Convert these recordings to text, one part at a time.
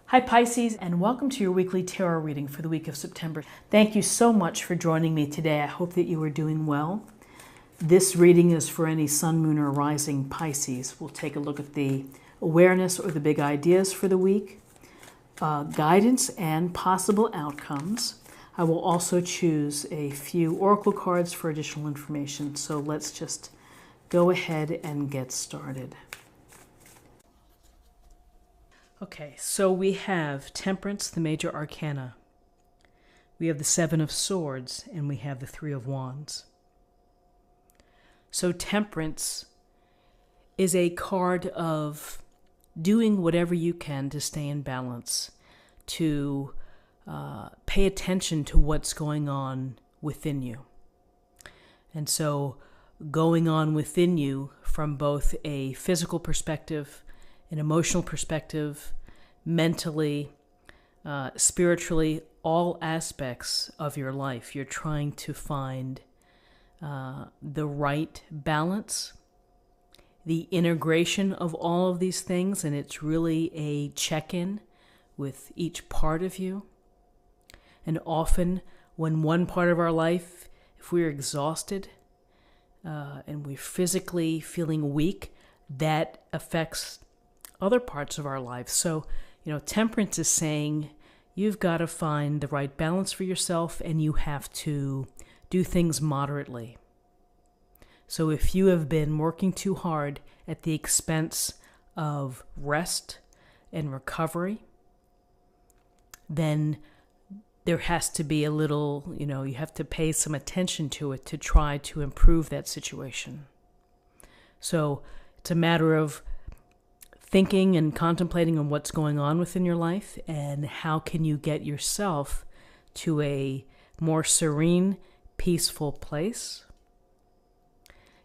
Hi Pisces, and welcome to your weekly tarot reading for the week of September. Thank you so much for joining me today. I hope that you are doing well. This reading is for any sun, moon, or rising Pisces. We'll take a look at the awareness or the big ideas for the week, guidance and possible outcomes. I will also choose a few oracle cards for additional information. So let's just go ahead and get started. Okay, so we have Temperance, the major arcana. We have the Seven of Swords, and we have the Three of Wands. So Temperance is a card of doing whatever you can to stay in balance, to pay attention to what's going on within you. And so going on within you from both a physical perspective, an emotional perspective, mentally, spiritually, all aspects of your life. You're trying to find the right balance, the integration of all of these things, and it's really a check-in with each part of you. And often when one part of our life, if we're exhausted and we're physically feeling weak, that affects other parts of our life. So, Temperance is saying you've got to find the right balance for yourself, and you have to do things moderately. So if you have been working too hard at the expense of rest and recovery, then there has to be a little, you have to pay some attention to it to try to improve that situation. So it's a matter of thinking and contemplating on what's going on within your life and how can you get yourself to a more serene, peaceful place,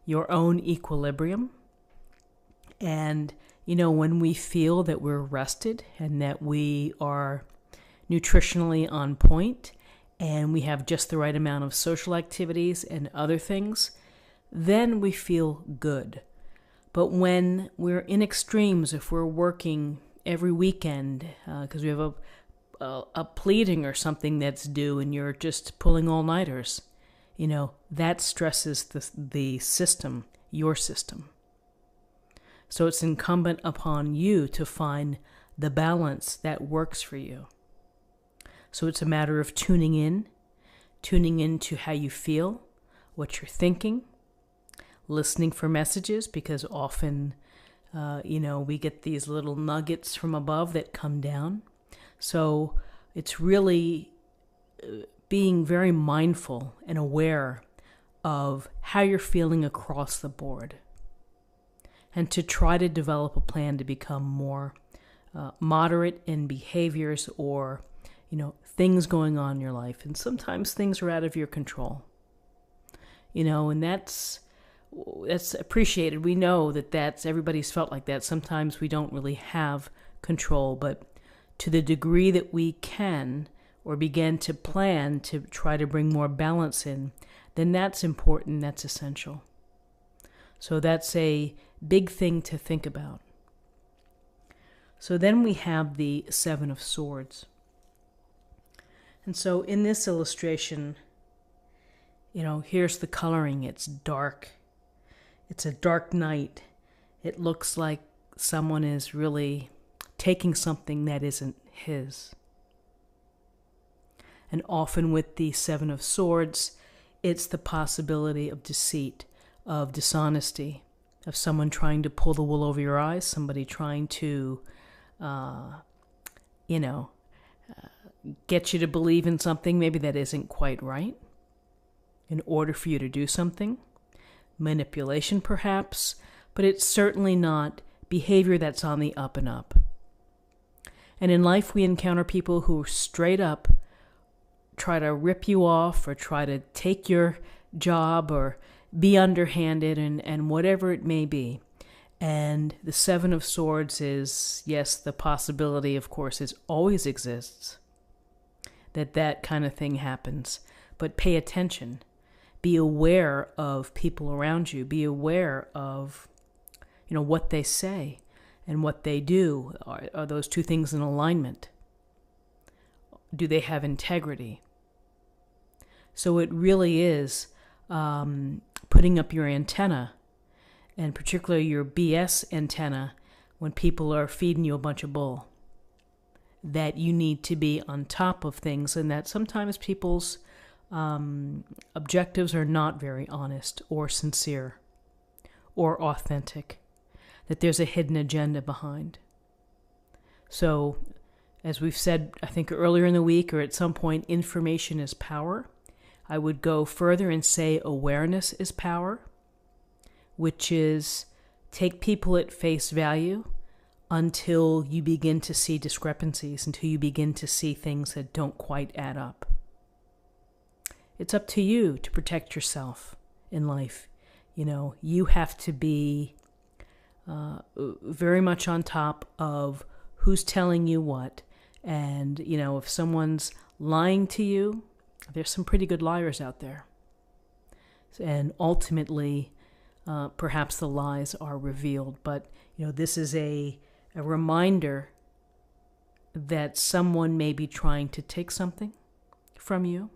your own equilibrium. And, when we feel that we're rested and that we are nutritionally on point and we have just the right amount of social activities and other things, then we feel good. But when we're in extremes, if we're working every weekend because we have a pleading or something that's due and you're just pulling all-nighters, that stresses the system, your system. So it's incumbent upon you to find the balance that works for you. So it's a matter of tuning into how you feel, what you're thinking, listening for messages, because often, we get these little nuggets from above that come down. So it's really being very mindful and aware of how you're feeling across the board, and to try to develop a plan to become more moderate in behaviors or, things going on in your life. And sometimes things are out of your control, and that's appreciated. We know that's everybody's felt like that. Sometimes we don't really have control, but to the degree that we can or begin to plan to try to bring more balance in, then that's important, that's essential. So that's a big thing to think about. So then we have the Seven of Swords. And so in this illustration, here's the coloring. It's dark. It's a dark night. It looks like someone is really taking something that isn't his. And often with the Seven of Swords, it's the possibility of deceit, of dishonesty, of someone trying to pull the wool over your eyes, somebody trying to, get you to believe in something maybe that isn't quite right in order for you to do something. Manipulation perhaps, but it's certainly not behavior that's on the up and up. And in life we encounter people who straight up try to rip you off or try to take your job or be underhanded and whatever it may be. And the Seven of Swords is, yes, the possibility, of course, always exists that kind of thing happens. But pay attention. Be aware of people around you. Be aware of, what they say and what they do. Are those two things in alignment? do they have integrity? So it really is putting up your antenna, and particularly your BS antenna, when people are feeding you a bunch of bull. That you need to be on top of things, and that sometimes people's objectives are not very honest or sincere or authentic, that there's a hidden agenda behind. So, as we've said, I think earlier in the week or at some point, information is power. I would go further and say awareness is power, which is take people at face value until you begin to see discrepancies, until you begin to see things that don't quite add up. It's up to you to protect yourself in life. You have to be very much on top of who's telling you what. And, if someone's lying to you, there's some pretty good liars out there. And ultimately, perhaps the lies are revealed. But, this is a reminder that someone may be trying to take something from you.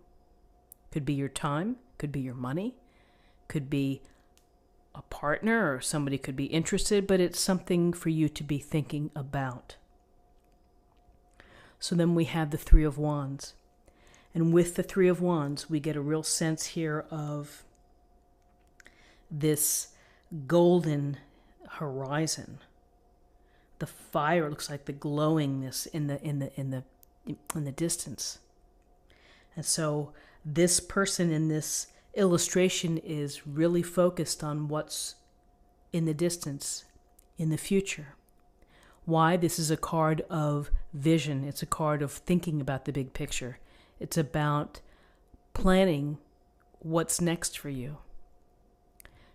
Could be your time, could be your money, could be a partner, or somebody could be interested, but it's something for you to be thinking about. So then we have the Three of Wands. And with the Three of Wands, we get a real sense here of this golden horizon. The fire looks like the glowingness in the distance. And so this person in this illustration is really focused on what's in the distance, in the future. Why? This is a card of vision. It's a card of thinking about the big picture. It's about planning what's next for you.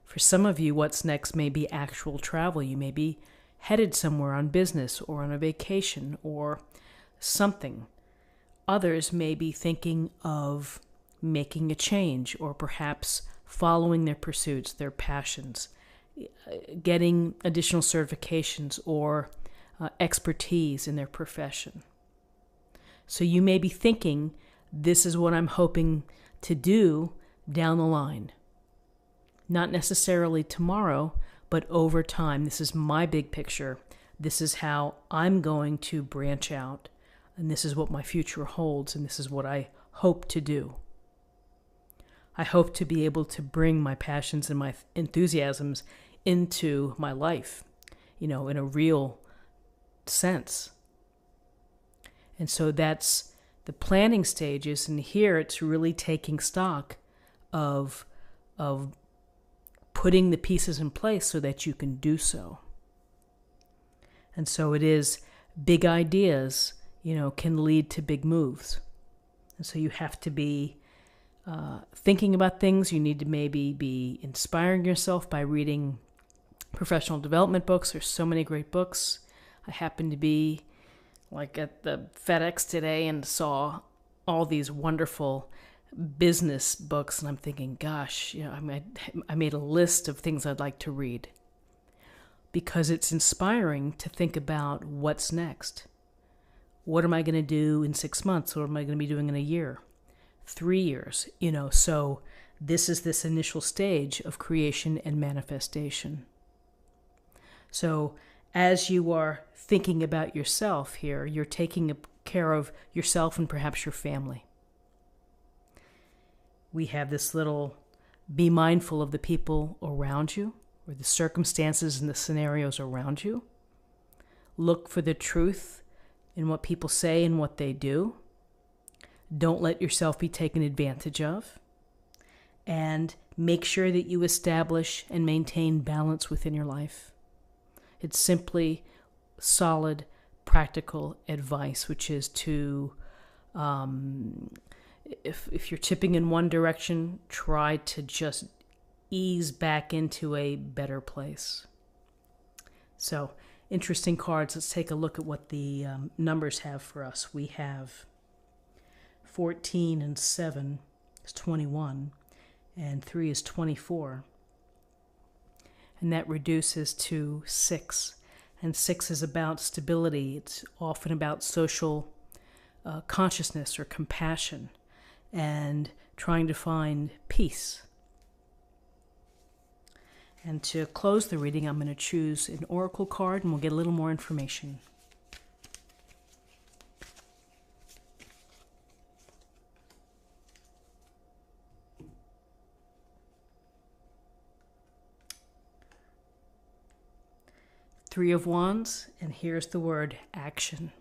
For some of you, what's next may be actual travel. You may be headed somewhere on business or on a vacation or something. Others may be thinking of making a change, or perhaps following their pursuits, their passions, getting additional certifications or expertise in their profession. So you may be thinking, this is what I'm hoping to do down the line. Not necessarily tomorrow, but over time. This is my big picture. This is how I'm going to branch out, and this is what my future holds, and this is what I hope to do. I hope to be able to bring my passions and my enthusiasms into my life, in a real sense. And so that's the planning stages, and here it's really taking stock of putting the pieces in place so that you can do so. And so it is big ideas, can lead to big moves. And so you have to be thinking about things. You need to maybe be inspiring yourself by reading professional development books. There's so many great books. I happened to be at the FedEx today and saw all these wonderful business books, and I'm thinking, gosh, I made a list of things I'd like to read, because it's inspiring to think about what's next. What am I going to do in 6 months? What am I going to be doing in a year? 3 years, so this is this initial stage of creation and manifestation. So as you are thinking about yourself here, you're taking care of yourself and perhaps your family. We have this little, be mindful of the people around you, or the circumstances and the scenarios around you. Look for the truth in what people say and what they do. Don't let yourself be taken advantage of. And make sure that you establish and maintain balance within your life. It's simply solid, practical advice, which is to, if you're tipping in one direction, try to just ease back into a better place. So, interesting cards. Let's take a look at what the numbers have for us. We have 14 and 7 is 21, and 3 is 24. And that reduces to 6. And 6 is about stability. It's often about social consciousness or compassion and trying to find peace. And to close the reading, I'm going to choose an oracle card and we'll get a little more information. Three of Wands, and here's the word action.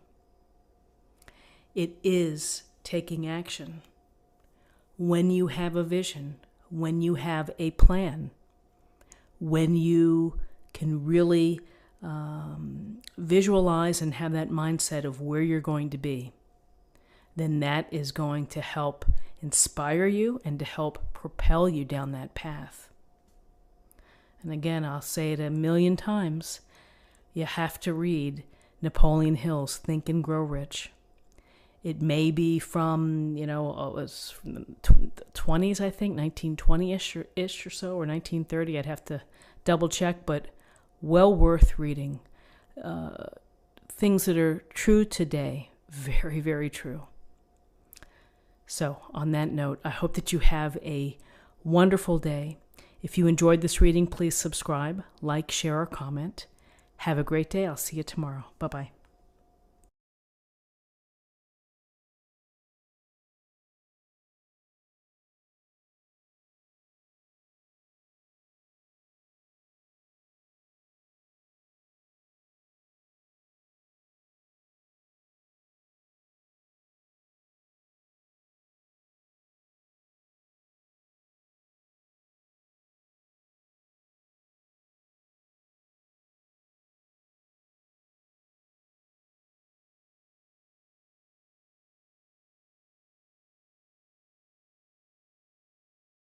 It is taking action. When you have a vision, when you have a plan, when you can really visualize and have that mindset of where you're going to be, then that is going to help inspire you and to help propel you down that path. And again, I'll say it a million times, you have to read Napoleon Hill's Think and Grow Rich. It may be from, it was from the 20s, I think, 1920-ish or so, or 1930. I'd have to double check, but well worth reading. Things that are true today, very, very true. So on that note, I hope that you have a wonderful day. If you enjoyed this reading, please subscribe, like, share, or comment. Have a great day. I'll see you tomorrow. Bye-bye.